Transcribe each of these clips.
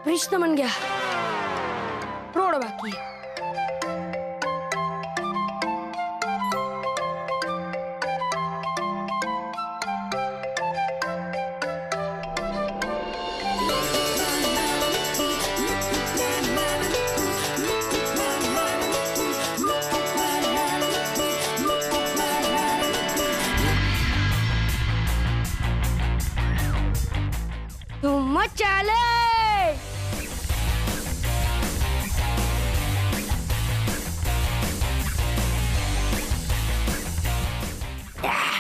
Bridge तो बन गया, रोड बाकी है। तुम मत चले।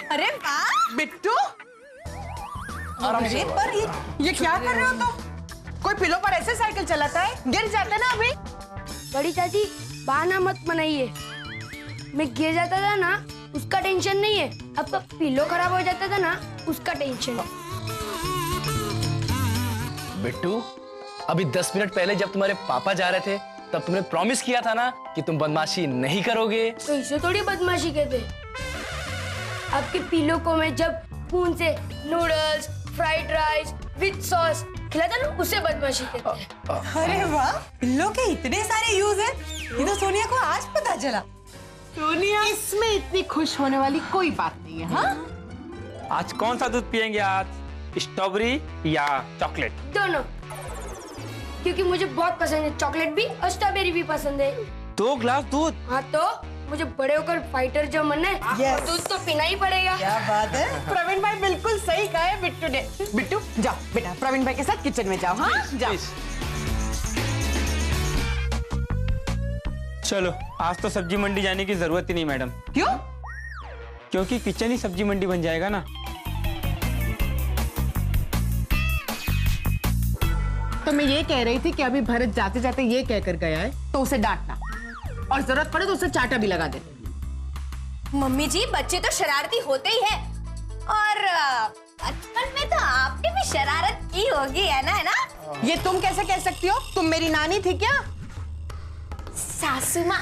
अरे वाह बिट्टू, अरे पर ये क्या कर रहे हो तुम? कोई पिलो पर ऐसे साइकिल चलाता है? गिर जाते ना अभी। बड़ी चाची बहाना मत बनाइए, मैं गिर जाता था ना उसका टेंशन नहीं है, आपका पिलो खराब हो जाता था ना उसका टेंशन है। बिट्टू, अभी 10 मिनट पहले जब तुम्हारे पापा जा रहे थे तब तुमने प्रॉमिस किया था ना कि तुम बदमाशी नहीं करोगे। तो इसे थोड़ी बदमाशी कहते। आपके पिलो को मैं जब खून से noodles fried rice with sauce खिलाता ना उसे बदमाशी कहते हैं। अरे वाह, पिल्लो के इतने सारे यूज हैं, ये तो सोनिया को आज पता चला। सोनिया, इसमें इतनी खुश होने वाली कोई बात नहीं है। हाँ? आज कौन सा दूध पियेंगे आज, स्ट्रॉबेरी या चॉकलेट? दोनों, क्योंकि मुझे बहुत पसंद है, चॉकलेट भी और स्ट्रॉबेरी भी पसंद है। 2 ग्लास दूध? हाँ तो मुझे बड़े होकर फाइटर जो बनना है, Yes. दूध तो पीना ही पड़ेगा। क्या बात है, प्रवीण भाई बिल्कुल सही कहा है बिट्टू ने। बिट्टू जाओ बेटा, प्रवीण भाई के साथ किचन में जाओ। हाँ जाओ। चलो, आज तो सब्जी मंडी जाने की जरूरत ही नहीं मैडम। क्यों? क्योंकि किचन ही सब्जी मंडी बन जाएगा ना। तो मैं ये कह रही थी कि अभी भरत जाते जाते ये कहकर गया है तो उसे डांटना, और जरूरत पड़े तो उसे चाटा भी लगा दे। मम्मी जी, बच्चे तो शरारती होते ही हैं, और बचपन में तो आपने भी शरारत की होगी, है ना? ये तुम कैसे कह सकती हो? तुम मेरी नानी थी क्या? सासू माँ,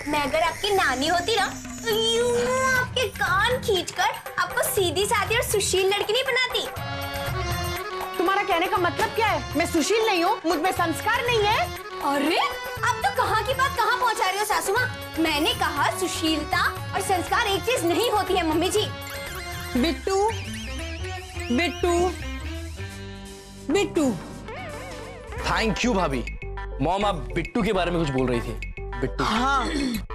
मैं अगर आपकी नानी होती ना तो यूं आपके कान खींचकर आपको सीधी सादी और सुशील लड़की नहीं बनाती। तुम्हारा कहने का मतलब क्या है? मैं सुशील नहीं हूँ, मुझ में संस्कार नहीं है। अरे, आप तो कहाँ की बात कहाँ पहुँचा रही हो सासू माँ? मैंने कहा सुशीलता और संस्कार एक चीज नहीं होती है मम्मी जी। बिट्टू, बिट्टू, बिट्टू। थैंक यू भाभी। मॉम, आप बिट्टू के बारे में कुछ बोल रही थी। बिट्टू? हाँ,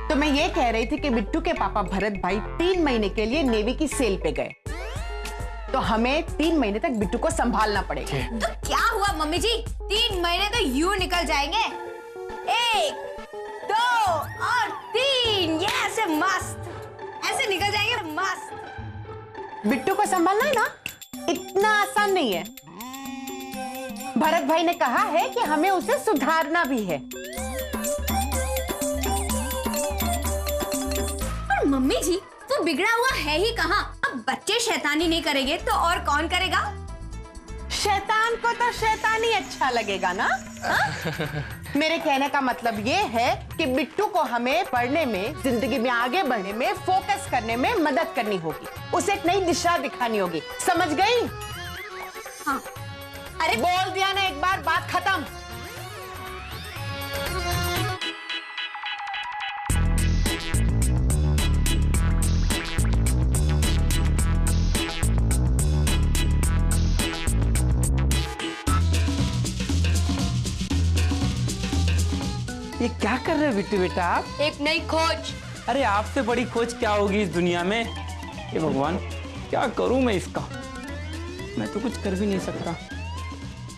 तो मैं ये कह रही थी कि बिट्टू के पापा भरत भाई 3 महीने के लिए नेवी की सेल पे गए, तो हमें 3 महीने तक बिट्टू को संभालना पड़ेगा। तो क्या हुआ मम्मी जी, 3 महीने तो यूं निकल जाएंगे। 1, 2 और 3, ये ऐसे मस्त, ऐसे निकल जाएंगे मस्त। बिट्टू को संभालना है ना, इतना आसान नहीं है। भरत भाई ने कहा है कि हमें उसे सुधारना भी है। और मम्मी जी, वो बिगड़ा हुआ है ही कहाँ? अब बच्चे शैतानी नहीं करेंगे तो और कौन करेगा? शैतान को तो शैतान ही अच्छा लगेगा ना। मेरे कहने का मतलब ये है कि बिट्टू को हमें पढ़ने में, जिंदगी में आगे बढ़ने में, फोकस करने में मदद करनी होगी, उसे एक नई दिशा दिखानी होगी, समझ गई? हाँ। अरे बोल दिया ना एक बार, बात खत्म। ये क्या कर रहे हो बिट्टू बेटा आप? एक नई खोज। अरे आपसे बड़ी खोज क्या होगी इस दुनिया में? हे भगवान, क्या करूं मैं इसका? मैं तो कुछ कर भी नहीं सकता,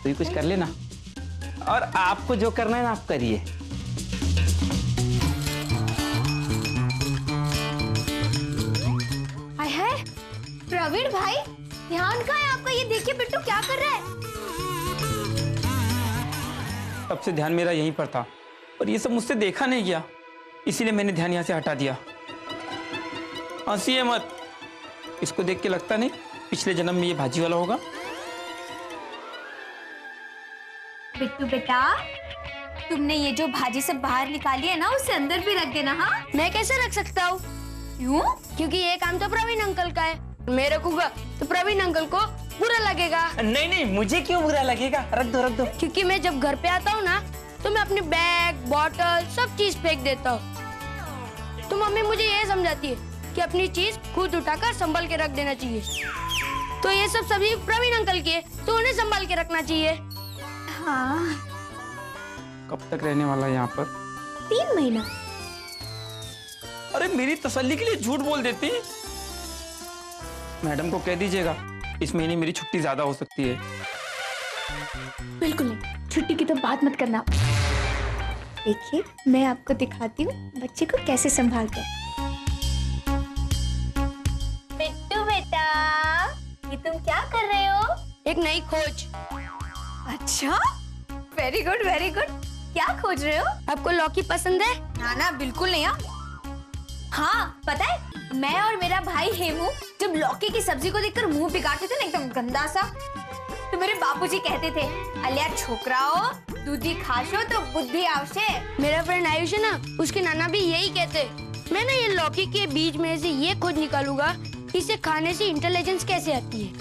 तो ये कुछ कर लेना, और आपको जो करना है ना आप करिए। हाय हाय, प्रवीण भाई, ध्यान कहाँ है आपका? ये देखिए बिट्टू क्या कर रहा है। तब से ध्यान मेरा यहीं पर था, और ये सब मुझसे देखा नहीं गया, इसीलिए मैंने ध्यान यहाँ से हटा दिया। हंसिए मत, इसको देख के लगता नहीं पिछले जन्म में ये भाजी वाला होगा। बिट्टू बेटा, तुमने ये जो भाजी सब बाहर निकाली है ना, उसे अंदर भी रख देना। हाँ, मैं कैसे रख सकता हूँ? क्यों? क्योंकि ये काम तो प्रवीण अंकल का है। मैं रखूंगा तो प्रवीण अंकल को बुरा लगेगा। नहीं नहीं, मुझे क्यों बुरा लगेगा? रख दो रख दो। क्योंकि मैं जब घर पे आता हूँ ना, तो मैं अपने बैग, बॉटल सब चीज फेंक देता हूँ। तो मम्मी मुझे ये समझाती है कि अपनी चीज खुद उठाकर संभाल के रख देना चाहिए। तो ये सब सब्जी प्रवीण अंकल की है, तो उन्हें संभाल के रखना चाहिए। हाँ, कब तक रहने वाला है यहाँ पर? 3 महीना। अरे मेरी तसल्ली के लिए झूठ बोल देती। मैडम को कह दीजिएगा इस महीने मेरी छुट्टी ज्यादा हो सकती है। बिल्कुल नहीं, छुट्टी की तो बात मत करना। देखिए, मैं आपको दिखाती हूँ बच्चे को कैसे संभालते हैं। बिट्टू बेटा, ये तुम क्या कर रहे हो? एक नई खोज। अच्छा, वेरी गुड वेरी गुड। क्या खोज रहे हो? आपको लौकी पसंद है? ना ना, बिल्कुल नहीं। हाँ, पता है, मैं और मेरा भाई हेमू जब लौकी की सब्जी को देखकर मुंह बिगाड़ते थे ना, एकदम गंदा सा, तो मेरे बापूजी कहते थे, अलिया छोकराओ, दूधी खाशो तो बुद्धि आवशे। मेरा फ्रेंड आयुष है ना, उसके नाना भी यही कहते। मैं ना ये लौकी के बीज में से ये खोज निकालूंगा, इसे खाने से इंटेलिजेंस कैसे आती है।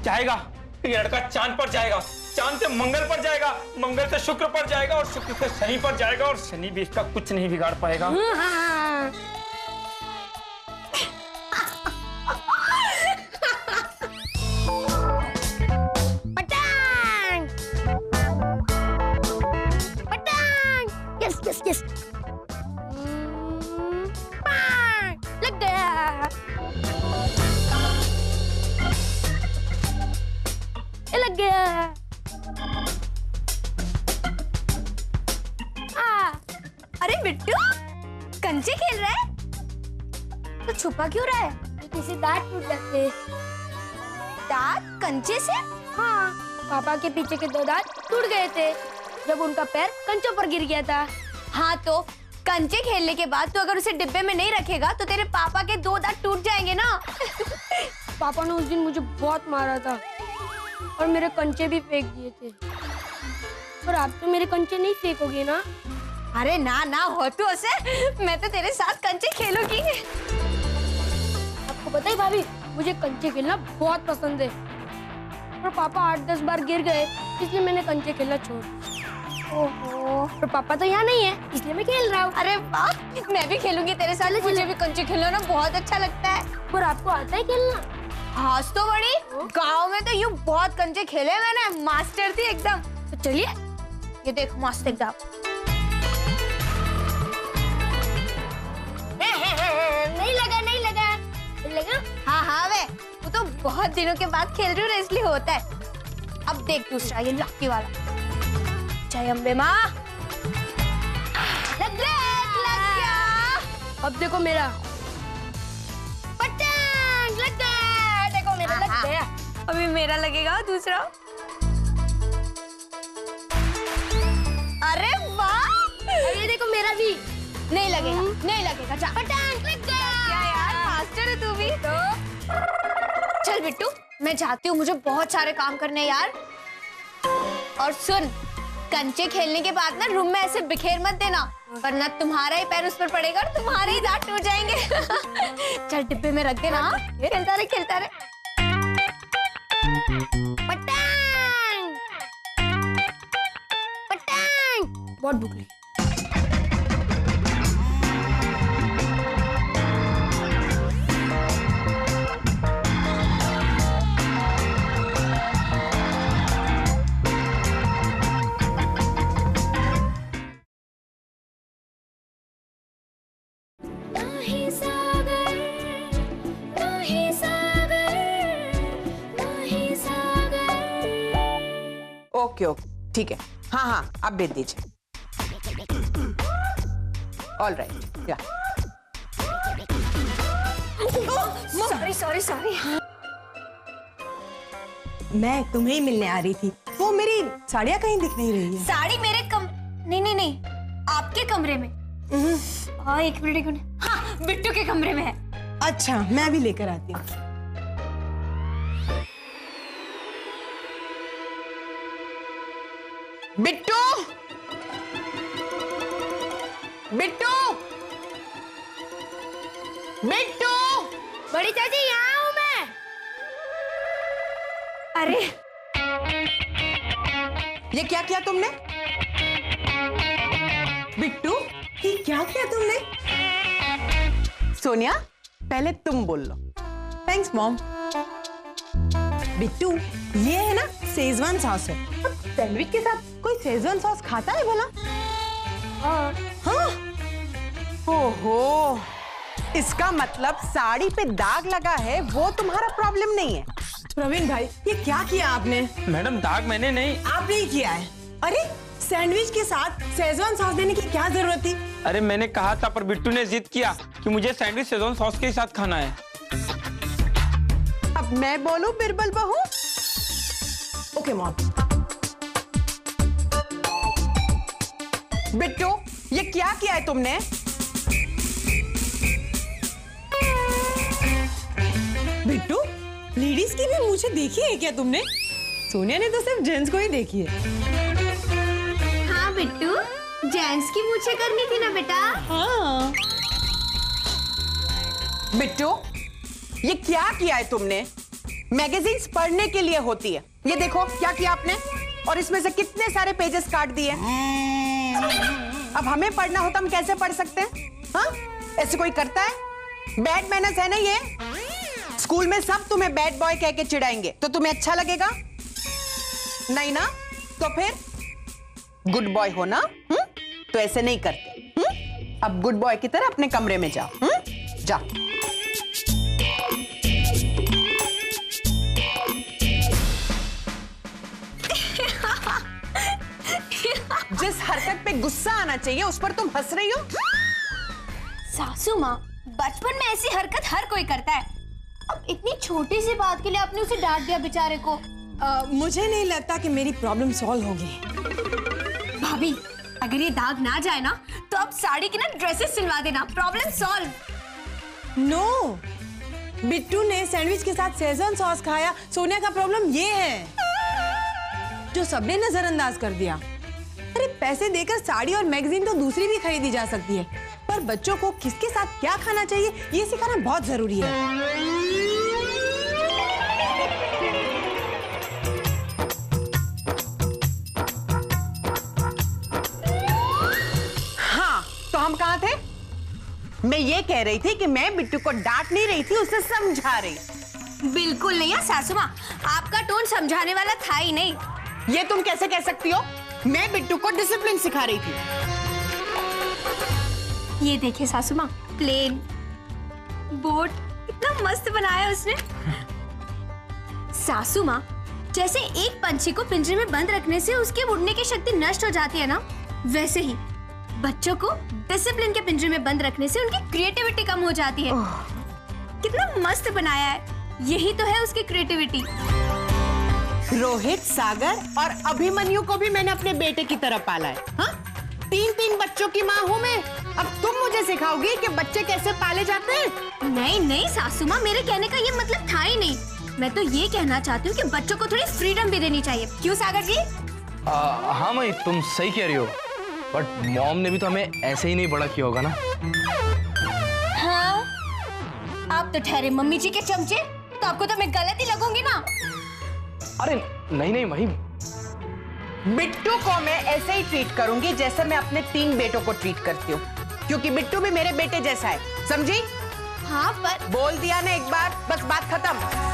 जाएगा ये लड़का चांद पर जाएगा, चांद से मंगल पर जाएगा, मंगल से शुक्र पर जाएगा और शुक्र से शनि पर जाएगा और शनि भी इसका कुछ नहीं बिगाड़ पाएगा। पटांग! पटांग! Yes yes yes. लग गया। लग गया। अरे बिट्टू, कंचे खेल रहा है? तो छुपा क्यों रहा है? किसी दांत टूट जाते। दांत कंचे से? हाँ, पापा के पीछे के 2 दांत टूट गए थे जब उनका पैर कंचों पर गिर गया था। हाँ, तो कंचे खेलने के बाद तो अगर उसे डिब्बे में नहीं रखेगा तो तेरे पापा के 2 दांत टूट जाएंगे ना। पापा ने उस दिन मुझे बहुत मारा था और मेरे कंचे भी फेंक दिए थे। पर आप तो मेरे कंचे नहीं फेंकोगे ना? अरे ना ना, हो तू उसे, मैं तो तेरे साथ कंचे खेलूंगी। आपको पता है भाभी, मुझे कंचे खेलना बहुत पसंद है। पर पापा 8-10 बार गिर गए, इसलिए मैंने कंचे खेलना छोड़ा। ओहो, पर पापा तो यहाँ नहीं है, इसलिए मैं खेल रहा हूँ। अरे वाह, मैं भी खेलूंगी तेरे साथ। मुझे भी कंचे खेलना ना बहुत अच्छा लगता है। पर आपको आता है खेलना? हाँ तो बड़ी, गांव में तो यूं बहुत कंचे खेले मैंने, मास्टर थी एकदम। तो चलिए, ये देख मस्त एकदम। नहीं लगा। हाँ हाँ, वे वो तो बहुत दिनों के बाद खेल रही हूँ ना, इसलिए होता है। अब देख दूसरा, ये लकी वाला। जय अम्बे माँ। लग गया। अब देखो मेरा। पटांग! लग गया। देखो मेरा लग गया। अभी मेरा लगेगा दूसरा। अरे वाह, अब ये देखो मेरा भी। नहीं लगेगा, नहीं लगेगा। जा, पटांग! लग गया। यार, मास्टर है तू भी। चल बिट्टू, मैं जाती हूँ, मुझे बहुत सारे काम करने हैं यार। और सुन, कंचे खेलने के बाद ना रूम में ऐसे बिखेर मत देना, वरना तुम्हारा ही पैर उस पर पड़ेगा और तुम्हारे ही दांत टूट जाएंगे। चल डिब्बे में रख देना। खेलता रहे खेलता रहे। पटांग! पटांग! बहुत भूख लगी। ओके ओके, ठीक है। हाँ हाँ, आप भेज दीजिए। ऑल राइट, या। सॉरी। मैं तुम्हें ही मिलने आ रही थी। वो मेरी साड़ियाँ कहीं दिख नहीं रही है। साड़ी मेरे नहीं, आपके कमरे में। हाँ, एक मिनट। हाँ, बिट्टू के कमरे में है। अच्छा, मैं भी लेकर आती हूँ। बिट्टू, बिट्टू, बिट्टू। बड़ी चाची यहाँ हूँ मैं। अरे ये क्या किया तुमने? बिट्टू, ये क्या किया तुमने? सोनिया, पहले तुम बोल लो। Thanks mom. बिट्टू, ये है ना शेजवान सॉस है। सैंडविच के साथ कोई शेजवान सॉस खाता है भला? हाँ। ओहो, इसका मतलब साड़ी पे दाग लगा है, वो तुम्हारा प्रॉब्लम नहीं है। प्रवीण भाई, ये क्या किया आपने? मैडम दाग मैंने नहीं। आपने ही किया है। अरे सैंडविच के साथ शेजवान सॉस देने की क्या जरूरत थी? अरे मैंने कहा था, पर बिट्टू ने जिद किया कि मुझे सैंडविच शेजवान सॉस के साथ खाना है। अब मैं बोलूं बिरबल बहू? Okay mom. बिट्टू, ये क्या किया है तुमने? बिट्टू, लेडीज की भी मूछें देखी है क्या तुमने? सोनिया ने तो सिर्फ जेंट्स को ही देखी है। हाँ बिट्टू, जेंट्स की मूछें करनी थी ना बेटा। हाँ। बिट्टू, ये क्या किया है तुमने? मैगजीन्स पढ़ने के लिए होती है। ये देखो क्या किया आपने, और इसमें से कितने सारे पेजेस काट दिए। अब हमें पढ़ना हो तो हम कैसे पढ़ सकते हैं? हाँ, ऐसे कोई करता है? बैड मैनर्स है ना ये। स्कूल में सब तुम्हें बैड बॉय कह के चिढ़ाएंगे, तो तुम्हें अच्छा लगेगा? नहीं ना? तो फिर गुड बॉय हो ना? तो ऐसे नहीं करते। अब गुड बॉय की तरह अपने कमरे में जाओ। जाओ। जिस हरकत पे गुस्सा आना चाहिए उस पर तुम हंस रही हो। सासू माँ, बचपन में ऐसी हरकत हर कोई करता है। अब इतनी छोटी सी बात के लिए आपने उसे डांट दिया बेचारे को। मुझे नहीं लगता कि मेरी प्रॉब्लम सॉल्व होगी। भाभी, अगर ये दाग ना जाए ना तो आप साड़ी की ना ड्रेसेस सिलवा देना, प्रॉब्लम सॉल्व। नो, बिट्टू ने सैंडविच के साथ शेजवान सॉस खाया। सोनिया का प्रॉब्लम ये है जो सबने नजरअंदाज कर दिया। अरे पैसे देकर साड़ी और मैगजीन तो दूसरी भी खरीदी जा सकती है, पर बच्चों को किसके साथ क्या खाना चाहिए ये सिखाना बहुत जरूरी है। हाँ, तो हम कहाँ थे? मैं ये कह रही थी कि मैं बिट्टू को डांट नहीं रही थी, उसे समझा रही। बिल्कुल नहीं है सासू माँ, आपका टोन समझाने वाला था ही नहीं। ये तुम कैसे कह सकती हो? मैं बिट्टू को डिसिप्लिन सिखा रही थी। ये देखिए सासू माँ, प्लेन बोट इतना मस्त बनाया उसने। सासू माँ, जैसे एक पंछी को पिंजरे में बंद रखने से उसके उड़ने की शक्ति नष्ट हो जाती है ना, वैसे ही बच्चों को डिसिप्लिन के पिंजरे में बंद रखने से उनकी क्रिएटिविटी कम हो जाती है। कितना मस्त बनाया है, यही तो है उसकी क्रिएटिविटी। रोहित, सागर और अभिमन्यु को भी मैंने अपने बेटे की तरह पाला है। हाँ? 3 बच्चों की माँ हूँ मैं। अब तुम मुझे सिखाओगी कि बच्चे कैसे पाले जाते हैं? नहीं नहीं सासू माँ, मेरे कहने का ये मतलब था ही नहीं। मैं तो ये कहना चाहती हूँ कि बच्चों को थोड़ी फ्रीडम भी देनी चाहिए। क्यों सागर जी? हाँ मई, तुम सही कह रही हो, बट मॉम ने भी तो हमें ऐसे ही नहीं बड़ा किया होगा ना। हाँ, आप तो ठहरे मम्मी जी के चमचे, तो आपको तो मैं गलत ही लगूंगी ना। अरे नहीं नहीं मही, बिट्टू को मैं ऐसे ही ट्रीट करूंगी जैसे मैं अपने 3 बेटों को ट्रीट करती हूँ, क्योंकि बिट्टू भी मेरे बेटे जैसा है, समझी? हाँ पर बोल दिया ना एक बार, बस बात खत्म।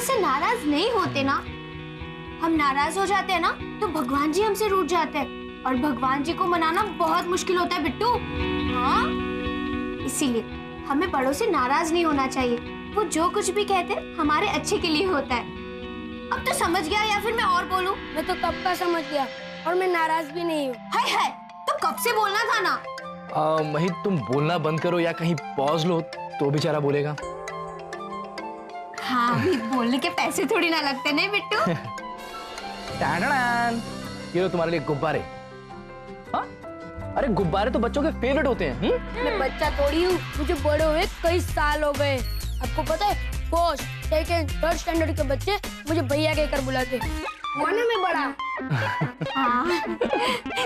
ऐसे नाराज नहीं होते ना। हम नाराज हो जाते हैं ना तो भगवान जी हमसे रूठ जाते हैं और भगवान जी को मनाना बहुत मुश्किल होता है बिट्टू। हाँ, इसीलिए हमें बड़ों से नाराज नहीं होना चाहिए। वो जो कुछ भी कहते हैं हमारे अच्छे के लिए होता है। अब तो समझ गया या फिर मैं और बोलूं? मैं तो कब का समझ गया और मैं नाराज भी नहीं हूँ। हाय हाय, तो कब से बोलना था ना। मही तुम बोलना बंद करो या कहीं पॉज लो तो बेचारा बोलेगा। हाँ, अभी बोलने के पैसे थोड़ी ना लगते नहीं बिट्टू। टाडड़ान, ये लो तुम्हारे लिए गुब्बारे। हाँ? अरे गुब्बारे तो बच्चों के फेवरेट होते हैं। मैं बच्चा थोड़ी हूँ, मुझे बड़े हुए कई साल हो गए। आपको पता है, फर्स्ट, सेकंड, थर्ड स्टैंडर्ड के बच्चे मुझे भैया कहकर बुलाते। होने में बड़ा। हाँ।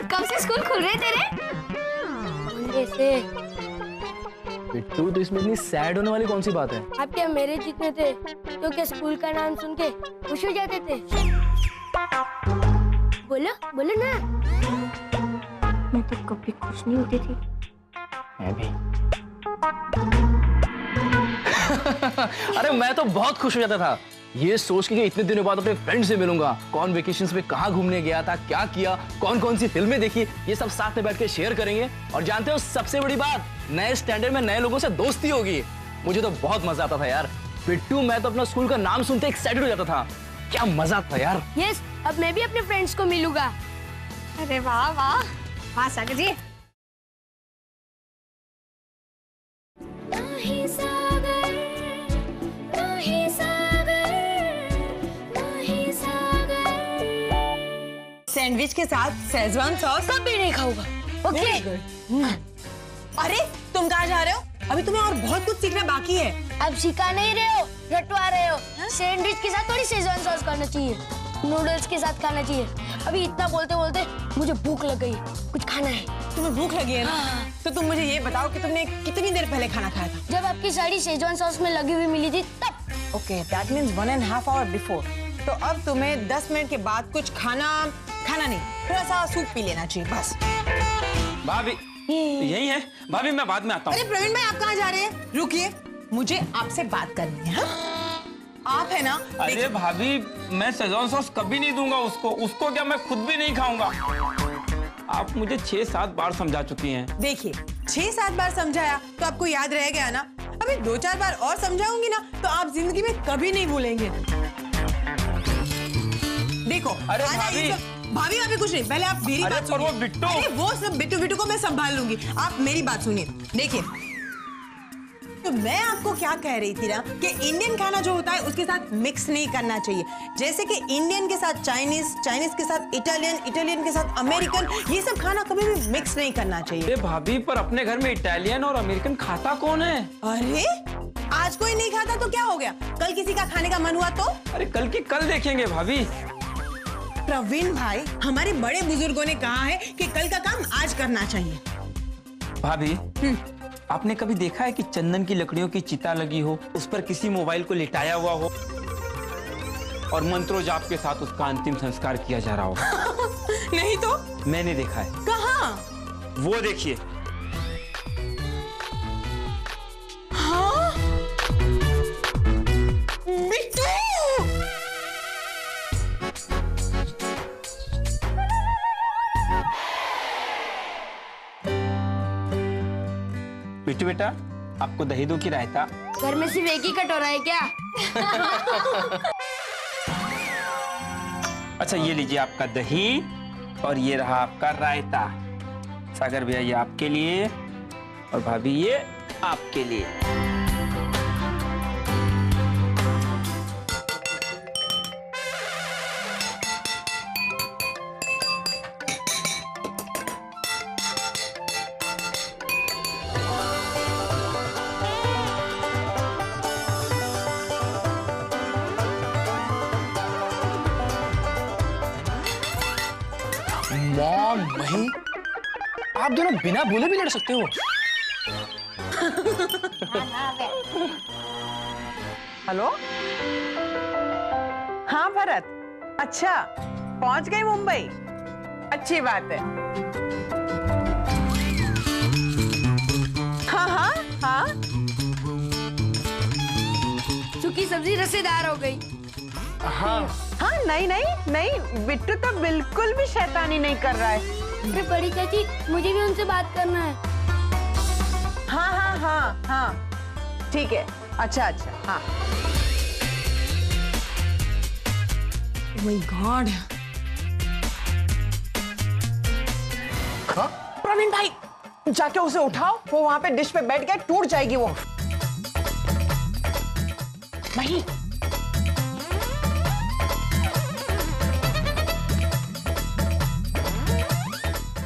कब से स्कूल खुल रहे तेरे? मंडे से। बिट्टू, तो इसमें इतनी सैड होने वाली कौन सी बात है? आप क्या मेरे जितने थे तो क्या स्कूल का नाम सुन के खुश हो जाते थे? बोलो बोलो ना। मैं तो कभी खुश नहीं होती थी। मैं भी। अरे मैं तो बहुत खुश हो जाता था ये सोच के कि इतने दिनों बाद अपने फ्रेंड से मिलूंगा। कौन वेकेशंस में कहाँ घूमने गया था, क्या किया, कौन कौन सी फिल्में देखी, ये सब साथ में बैठ के शेयर करेंगे। और जानते हो सबसे बड़ी बात, नए स्टैंडर्ड में नए लोगों से दोस्ती होगी। मुझे तो बहुत मजा आता था यार। बिट्टू, मैं तो अपना स्कूल का नाम सुनते एक्साइटेड हो जाता था। क्या मजा था यार। यस, अब मैं भी अपने फ्रेंड्स को मिलूंगा। अरे वाह वाह वाह सागर जी। सैंडविच के साथ शेजवान सॉस कभी नहीं खाऊंगा। ओके। अरे तुम कहाँ जा रहे हो? अभी तुम्हें और बहुत कुछ सीखना बाकी है। अब सिखा नहीं रहे हो, रटवा रहे हो। सैंडविच के साथ थोड़ी शेजवान सॉस खाना चाहिए, नूडल्स के साथ खाना चाहिए। अभी इतना बोलते बोलते मुझे भूख लग गई, कुछ खाना है। तुम्हें भूख लगी है ना? तो तुम मुझे ये बताओ कि तुमने कितनी देर पहले खाना खाया था? जब आपकी साड़ी शेजवान सॉस में लगी हुई मिली थी तब। Okay, that means 1.5 hour before. तो अब तुम्हें 10 मिनट के बाद कुछ खाना नहीं, थोड़ा सा सूप पी लेना चाहिए बस। भाभी यही है। भाभी मैं बाद में आता हूँ। अरे प्रवीण भाई, आप कहाँ जा रहे हैं? रुकिए, मुझे आपसे बात करनी है। हाँ? आप है ना? अरे भाभी, मैं शेजवान सॉस कभी नहीं दूंगा उसको क्या मैं खुद भी नहीं खाऊंगा। आप मुझे 6-7 बार समझा चुकी हैं। देखिए, 6-7 बार समझाया तो आपको याद रह गया ना। अभी 2-4 बार और समझाऊंगी ना तो आप जिंदगी में कभी नहीं भूलेंगे। देखो, अरे आधा भाभी। ये सब- भाभी अभी कुछ नहीं, पहले आप मेरी अरे बात पर सुनिए। वो बिट्टू। अरे वो सब बिट्टू को मैं संभाल लूंगी, आप मेरी बात सुनिए। देखिए, तो मैं आपको क्या कह रही थी ना कि इंडियन खाना जो होता है उसके साथ मिक्स नहीं करना चाहिए। जैसे कि इंडियन के साथ चाइनीज, चाइनीज के साथ इटालियन, इटालियन के साथ अमेरिकन, ये सब खाना कभी भी मिक्स नहीं करना चाहिए। अरे भाभी, पर अपने घर में इटालियन और अमेरिकन खाता कौन है? अरे आज कोई नहीं खाता तो क्या हो गया? कल किसी का खाने का मन हुआ तो? अरे कल की कल देखेंगे भाभी। प्रवीण भाई, हमारे बड़े बुजुर्गों ने कहा है कि कल का काम आज करना चाहिए। भाभी, आपने कभी देखा है कि चंदन की लकड़ियों की चिता लगी हो, उस पर किसी मोबाइल को लिटाया हुआ हो और मंत्रो जाप के साथ उसका अंतिम संस्कार किया जा रहा हो? नहीं तो? मैंने देखा है। कहाँ? वो देखिए। हाँ? बिट्टू! बिट्टू बेटा, आपको दही दूं कि रायता? घर में सिर्फ एक ही कटोरा है क्या? अच्छा, ये लीजिए आपका दही और ये रहा आपका रायता। सागर भैया ये आपके लिए और भाभी ये आपके लिए। मॉम, मही, आप दोनों बिना बोले भी लड़ सकते हो। हेलो, हाँ भरत, अच्छा पहुंच गई मुंबई? अच्छी बात है। हाँ हाँ हाँ। सूखी सब्जी रसेदार हो गई। हाँ हाँ नहीं नहीं नहीं, बिट्टू तो बिल्कुल भी शैतानी नहीं कर रहा है। अरे बड़ी चाची, मुझे भी उनसे बात करना है। हाँ हाँ हाँ हाँ ठीक है, अच्छा अच्छा हाँ। My God. प्रवीण भाई जाके उसे उठाओ, वो वहां पे डिश पे बैठ गया, टूट जाएगी वो। वही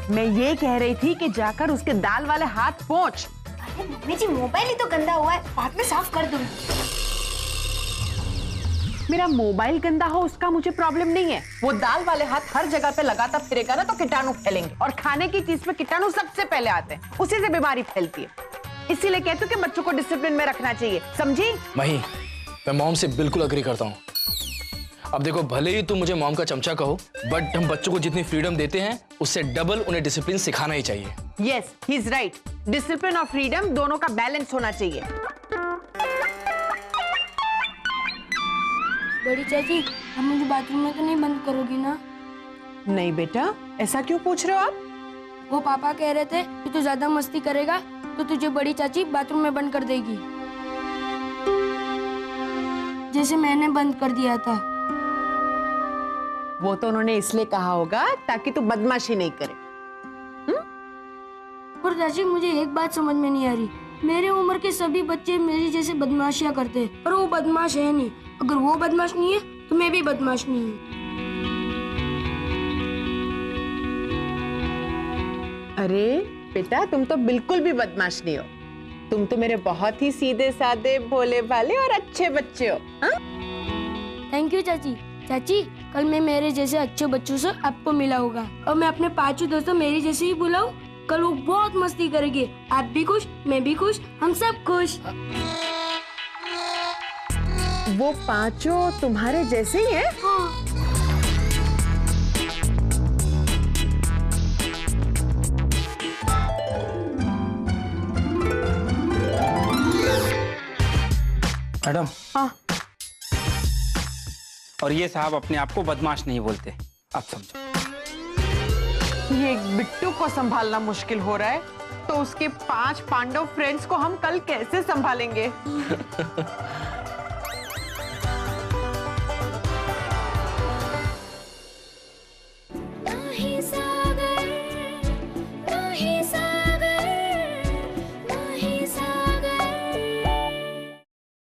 मैं ये कह रही थी कि जाकर उसके दाल वाले हाथ पोंछ। अरे मम्मी जी, मोबाइल ही तो गंदा हुआ है, बाद में साफ कर दूंगी। मेरा मोबाइल गंदा हो उसका मुझे प्रॉब्लम नहीं है, वो दाल वाले हाथ हर जगह पे लगाता फिरेगा ना तो कीटाणु फैलेंगे, और खाने की चीज में कीटाणु सबसे पहले आते हैं, उसी से बीमारी फैलती है। इसीलिए कहती हूँ कि बच्चों को डिसिप्लिन में रखना चाहिए, समझी? वही मैं मॉम से बिल्कुल अग्री करता हूँ। अब देखो, भले ही तुम मुझे मॉम का चमचा कहो, बट हम बच्चों को जितनी फ्रीडम देते हैं उससे डबल उन्हें डिसिप्लिन सिखाना ही चाहिए। Yes, he is right. Discipline और फ्रीडम दोनों का बैलेंस होना चाहिए। बड़ी चाची, आप मुझे बाथरूम में तो नहीं बंद करोगी ना? नहीं बेटा, ऐसा क्यों पूछ रहे हो आप? वो पापा कह रहे थे कि तू ज्यादा मस्ती करेगा तो तुझे बड़ी चाची बाथरूम में बंद कर देगी, जैसे मैंने बंद कर दिया था। वो तो उन्होंने इसलिए कहा होगा ताकि तू बदमाशी नहीं करे। पर चाची, मुझे एक बात समझ में नहीं आ रही, मेरे उम्र के सभी बच्चे मेरी जैसे बदमाशियां करते हैं, पर वो बदमाश है नहीं। अगर वो बदमाश नहीं है तो मैं भी बदमाश नहीं हूँ। अरे बेटा, तुम तो बिल्कुल भी बदमाश नहीं हो, तुम तो मेरे बहुत ही सीधे साधे भोले भाले और अच्छे बच्चे हो। हाँ? थैंक यू चाची। चाची, कल मैं मेरे जैसे अच्छे बच्चों से आपको मिला होगा, और मैं अपने पांचों दोस्तों मेरी जैसे ही बुलाऊं। कल वो बहुत मस्ती करेंगे, आप भी खुश, मैं भी खुश, हम सब खुश। वो पांचों तुम्हारे जैसे ही हैं? हाँ। मैडम, हाँ। और ये साहब अपने आप को बदमाश नहीं बोलते, आप समझो। ये बिट्टू को संभालना मुश्किल हो रहा है, तो उसके 5 पांडव फ्रेंड्स को हम कल कैसे संभालेंगे?